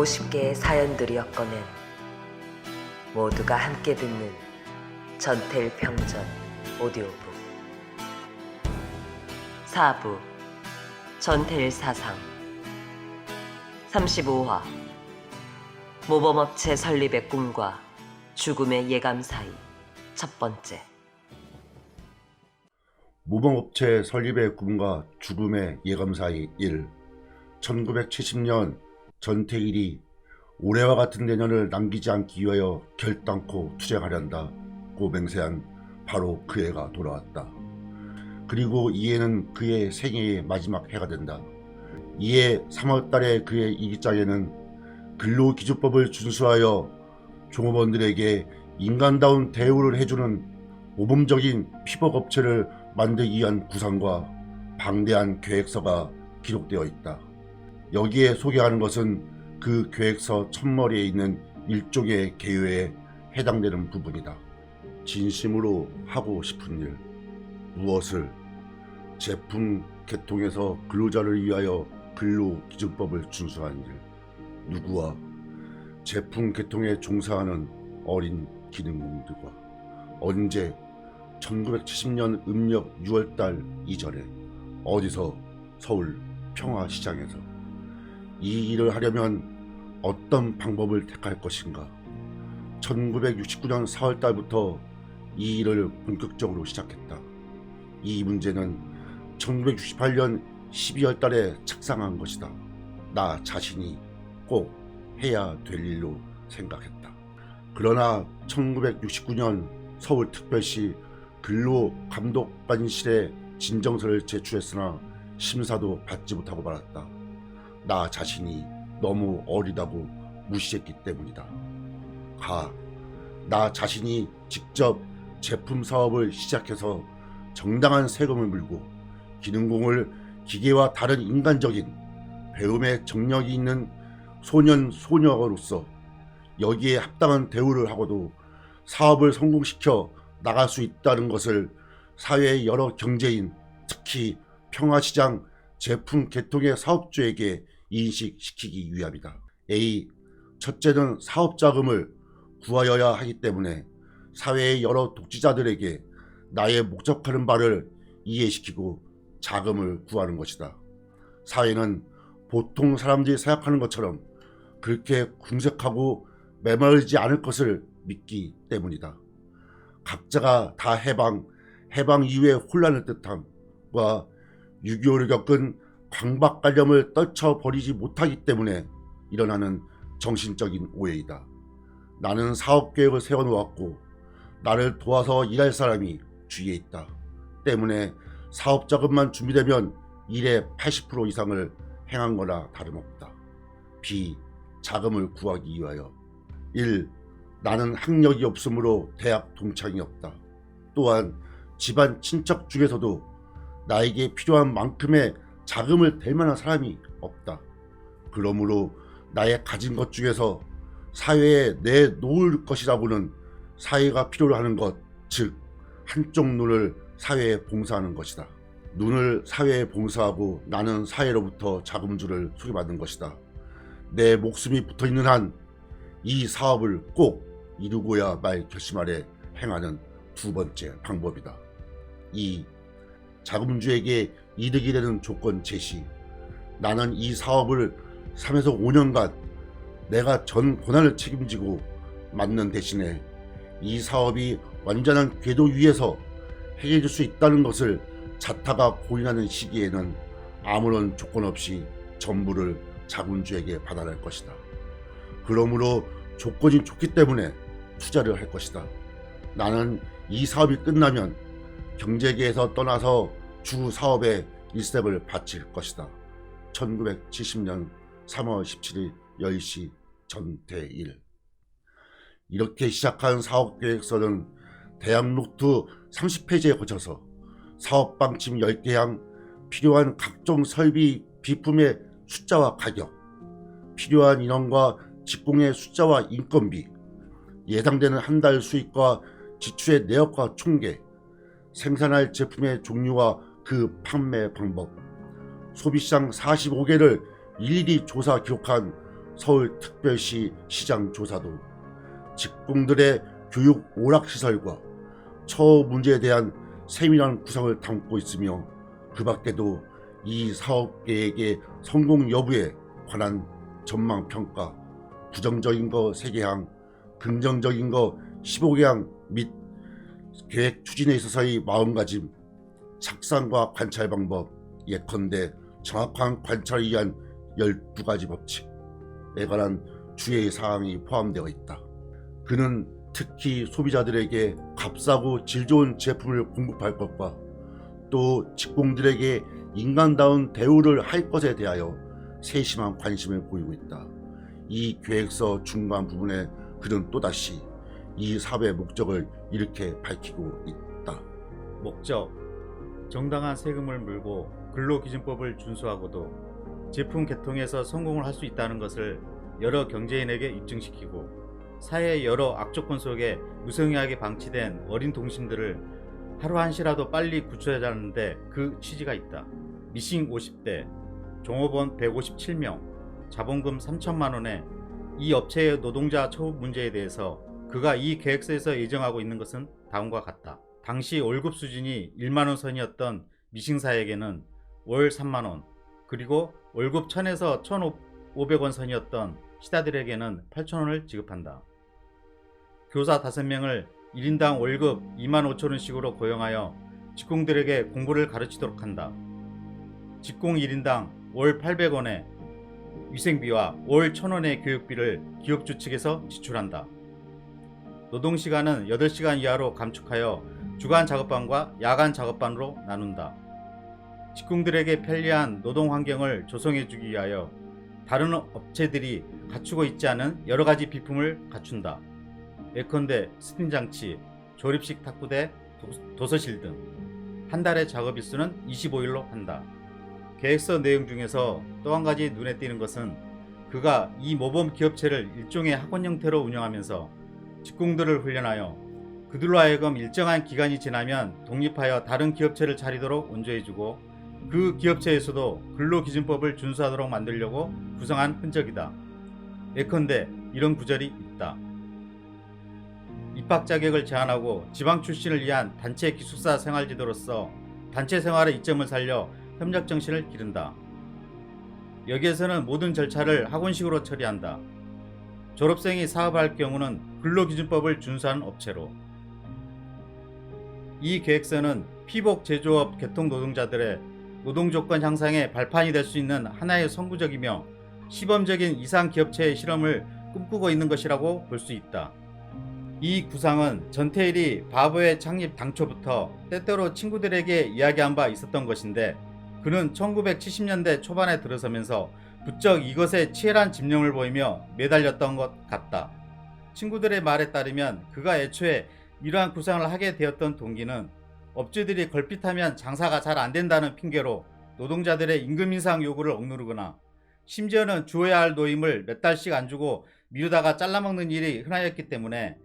50개의 사연들이었거늘 모두가 함께 듣는 전태일 평전 오디오북 4부 전태일 사상 35화 모범업체 설립의 꿈과 죽음의 예감 사이 첫 번째. 모범업체 설립의 꿈과 죽음의 예감 사이 1. 1970년 전태일이 올해와 같은 내년을 남기지 않기 위하여 결단코 투쟁하련다고 맹세한 바로 그 해가 돌아왔다. 그리고 이 해는 그의 생애의 마지막 해가 된다. 이해 3월달에 그의 일기장에는 근로기준법을 준수하여 종업원들에게 인간다운 대우를 해주는 모범적인 피복업체를 만들기 위한 구상과 방대한 계획서가 기록되어 있다. 여기에 소개하는 것은 그 계획서 첫머리에 있는 일종의 개요에 해당되는 부분이다. 진심으로 하고 싶은 일, 무엇을? 제품 개통에서 근로자를 위하여 근로기준법을 준수한 일. 누구와? 제품 개통에 종사하는 어린 기능공들과. 언제? 1970년 음력 6월달 이전에. 어디서? 서울 평화시장에서. 이 일을 하려면 어떤 방법을 택할 것인가? 1969년 4월달부터 이 일을 본격적으로 시작했다. 이 문제는 1968년 12월달에 착상한 것이다. 나 자신이 꼭 해야 될 일로 생각했다. 그러나 1969년 서울특별시 근로감독관실에 진정서를 제출했으나 심사도 받지 못하고 말았다. 나 자신이 너무 어리다고 무시했기 때문이다. 나 자신이 직접 제품 사업을 시작해서 정당한 세금을 물고 기능공을 기계와 다른 인간적인 배움의 정력이 있는 소년 소녀로서 여기에 합당한 대우를 하고도 사업을 성공시켜 나갈 수 있다는 것을 사회의 여러 경제인, 특히 평화시장 제품 개통의 사업주에게 인식시키기 위함이다. A. 첫째는 사업자금을 구하여야 하기 때문에 사회의 여러 독지자들에게 나의 목적하는 바를 이해시키고 자금을 구하는 것이다. 사회는 보통 사람들이 생각하는 것처럼 그렇게 궁색하고 메마르지 않을 것을 믿기 때문이다. 각자가 다 해방 이후의 혼란을 뜻함과 6.25를 겪은 강박관념을 떨쳐버리지 못하기 때문에 일어나는 정신적인 오해이다. 나는 사업계획을 세워놓았고 나를 도와서 일할 사람이 주위에 있다. 때문에 사업자금만 준비되면 일의 80% 이상을 행한 거나 다름없다. B. 자금을 구하기 위하여. 1. 나는 학력이 없으므로 대학 동창이 없다. 또한 집안 친척 중에서도 나에게 필요한 만큼의 자금을 댈 만한 사람이 없다. 그러므로 나의 가진 것 중에서 사회에 내놓을 것이라고는 사회가 필요로 하는 것, 즉 한쪽 눈을 사회에 봉사하는 것이다. 눈을 사회에 봉사하고 나는 사회로부터 자금줄을 소개받는 것이다. 내 목숨이 붙어있는 한 이 사업을 꼭 이루고야 말 결심하래 행하는 두 번째 방법이다. 2. 자금주에게 이득이 되는 조건 제시. 나는 이 사업을 3에서 5년간 내가 전 권한을 책임지고 맡는 대신에 이 사업이 완전한 궤도 위에서 해결될 수 있다는 것을 자타가 고인하는 시기에는 아무런 조건 없이 전부를 자금주에게 받아낼 것이다. 그러므로 조건이 좋기 때문에 투자를 할 것이다. 나는 이 사업이 끝나면 경제계에서 떠나서 주 사업에 일색을 바칠 것이다. 1970년 3월 17일 10시 전태일. 이렇게 시작한 사업계획서는 대학노트 30페이지에 거쳐서 사업방침 10개항, 필요한 각종 설비 비품의 숫자와 가격, 필요한 인원과 직공의 숫자와 인건비, 예상되는 한 달 수익과 지출의 내역과 총계, 생산할 제품의 종류와 그 판매 방법, 소비시장 45개를 일일이 조사 기록한 서울특별시 시장 조사도 직공들의 교육 오락시설과 처우 문제에 대한 세밀한 구상을 담고 있으며 그 밖에도 이 사업 계획의 성공 여부에 관한 전망평가, 부정적인 거 3개항, 긍정적인 거 15개항 및 계획 추진에 있어서의 마음가짐, 착상과 관찰 방법, 예컨대 정확한 관찰을 위한 12가지 법칙에 관한 주의 사항이 포함되어 있다. 그는 특히 소비자들에게 값싸고 질 좋은 제품을 공급할 것과 또 직공들에게 인간다운 대우를 할 것에 대하여 세심한 관심을 보이고 있다. 이 계획서 중간 부분에 그는 또다시 이 사업의 목적을 이렇게 밝히고 있다. 목적: 정당한 세금을 물고 근로기준법을 준수하고도 제품 개통에서 성공을 할 수 있다는 것을 여러 경제인에게 입증시키고 사회의 여러 악조건 속에 무성의하게 방치된 어린 동심들을 하루 한시라도 빨리 구출하자는데 그 취지가 있다. 미싱 50대, 종업원 157명, 자본금 3천만 원의 이 업체의 노동자 처우 문제에 대해서 그가 이 계획서에서 예정하고 있는 것은 다음과 같다. 당시 월급 수준이 1만 원 선이었던 미싱사에게는 월 3만 원, 그리고 월급 1000에서 1500원 선이었던 시다들에게는 8,000원을 지급한다. 교사 5명을 1인당 월급 2만 5천원씩으로 고용하여 직공들에게 공부를 가르치도록 한다. 직공 1인당 월 800원의 위생비와 월 1000원의 교육비를 기업주 측에서 지출한다. 노동시간은 8시간 이하로 감축하여 주간 작업반과 야간 작업반으로 나눈다. 직공들에게 편리한 노동 환경을 조성해주기 위하여 다른 업체들이 갖추고 있지 않은 여러가지 비품을 갖춘다. 예컨대 스팀장치, 조립식 탁구대, 도서실 등 한 달의 작업 일수는 25일로 한다. 계획서 내용 중에서 또 한 가지 눈에 띄는 것은 그가 이 모범 기업체를 일종의 학원 형태로 운영하면서 직공들을 훈련하여 그들로 하여금 일정한 기간이 지나면 독립하여 다른 기업체를 차리도록 온조해주고 그 기업체에서도 근로기준법을 준수하도록 만들려고 구성한 흔적이다. 예컨대 이런 구절이 있다. 입학 자격을 제한하고 지방 출신을 위한 단체 기숙사 생활지도로서 단체 생활의 이점을 살려 협력 정신을 기른다. 여기에서는 모든 절차를 학원식으로 처리한다. 졸업생이 사업할 경우는 근로기준법을 준수한 업체로. 이 계획서는 피복 제조업 개통 노동자들의 노동조건 향상의 발판이 될 수 있는 하나의 선구적이며 시범적인 이상 기업체의 실험을 꿈꾸고 있는 것이라고 볼 수 있다. 이 구상은 전태일이 바보의 창립 당초부터 때때로 친구들에게 이야기한 바 있었던 것인데 그는 1970년대 초반에 들어서면서 부쩍 이것에 치열한 집념을 보이며 매달렸던 것 같다. 친구들의 말에 따르면 그가 애초에 이러한 구상을 하게 되었던 동기는 업주들이 걸핏하면 장사가 잘 안된다는 핑계로 노동자들의 임금 인상 요구를 억누르거나 심지어는 주어야 할 노임을 몇 달씩 안 주고 미루다가 잘라먹는 일이 흔하였기 때문에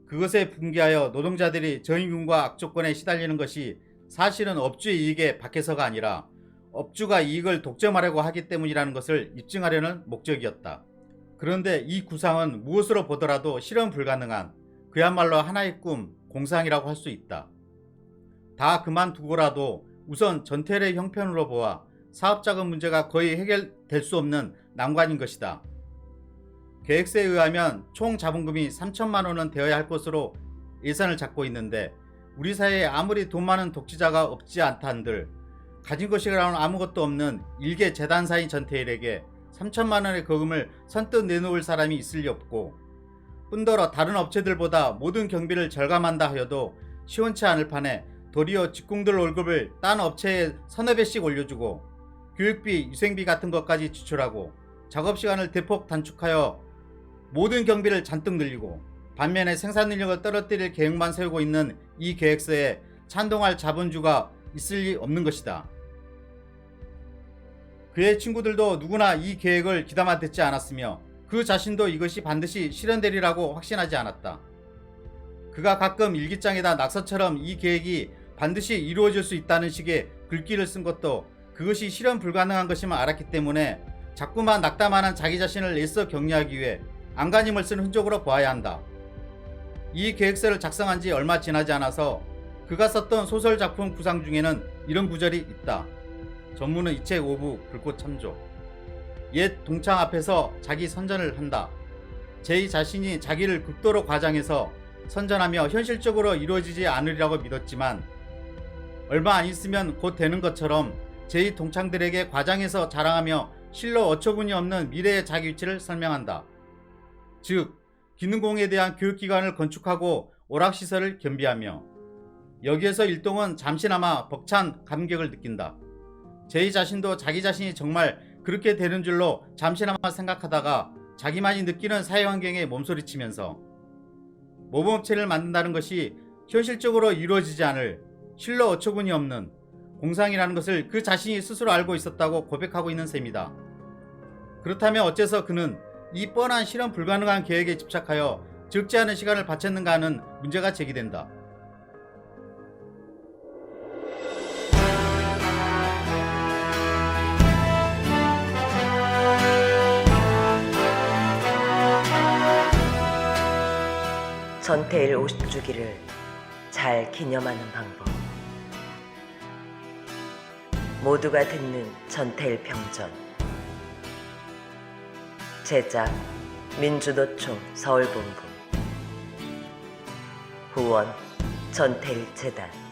그것에 분개하여 노동자들이 저임금과 악조건에 시달리는 것이 사실은 업주의 이익에 밖에서가 아니라 업주가 이익을 독점하려고 하기 때문이라는 것을 입증하려는 목적이었다. 그런데 이 구상은 무엇으로 보더라도 실현 불가능한 그야말로 하나의 꿈, 공상이라고 할 수 있다. 다 그만두고라도 우선 전태일의 형편으로 보아 사업자금 문제가 거의 해결될 수 없는 난관인 것이다. 계획서에 의하면 총 자본금이 3천만 원은 되어야 할 것으로 예산을 잡고 있는데 우리 사회에 아무리 돈 많은 독지자가 없지 않다 한들 가진 것이라고는 아무것도 없는 일개 재단사인 전태일에게 3천만 원의 거금을 선뜻 내놓을 사람이 있을 리 없고 뿐더러 다른 업체들보다 모든 경비를 절감한다 하여도 시원치 않을 판에 도리어 직공들 월급을 딴 업체에 서너 배씩 올려주고 교육비, 위생비 같은 것까지 지출하고 작업시간을 대폭 단축하여 모든 경비를 잔뜩 늘리고 반면에 생산 능력을 떨어뜨릴 계획만 세우고 있는 이 계획서에 찬동할 자본주가 있을 리 없는 것이다. 그의 친구들도 누구나 이 계획을 귀담아 듣지 않았으며 그 자신도 이것이 반드시 실현되리라고 확신하지 않았다. 그가 가끔 일기장에다 낙서처럼 이 계획이 반드시 이루어질 수 있다는 식의 글귀를 쓴 것도 그것이 실현 불가능한 것임을 알았기 때문에 자꾸만 낙담하는 자기 자신을 애써 격려하기 위해 안간힘을 쓴 흔적으로 보아야 한다. 이 계획서를 작성한 지 얼마 지나지 않아서 그가 썼던 소설 작품 구상 중에는 이런 구절이 있다. 전문은 이책 5부 불꽃 참조. 옛 동창 앞에서 자기 선전을 한다. 제 자신이 자기를 극도로 과장해서 선전하며 현실적으로 이루어지지 않으리라고 믿었지만 얼마 안 있으면 곧 되는 것처럼 제 동창들에게 과장해서 자랑하며 실로 어처구니 없는 미래의 자기 위치를 설명한다. 즉, 기능공에 대한 교육기관을 건축하고 오락시설을 겸비하며 여기에서 일동은 잠시나마 벅찬 감격을 느낀다. 제 자신도 자기 자신이 정말 그렇게 되는 줄로 잠시나마 생각하다가 자기만이 느끼는 사회환경에 몸소리치면서 모범업체를 만든다는 것이 현실적으로 이루어지지 않을 실로 어처구니 없는 공상이라는 것을 그 자신이 스스로 알고 있었다고 고백하고 있는 셈이다. 그렇다면 어째서 그는 이 뻔한 실현 불가능한 계획에 집착하여 적지 않은 시간을 바쳤는가 하는 문제가 제기된다. 전태일 50주기를 잘 기념하는 방법. 모두가 듣는 전태일 평전. 제작 민주노총 서울본부. 후원 전태일 재단.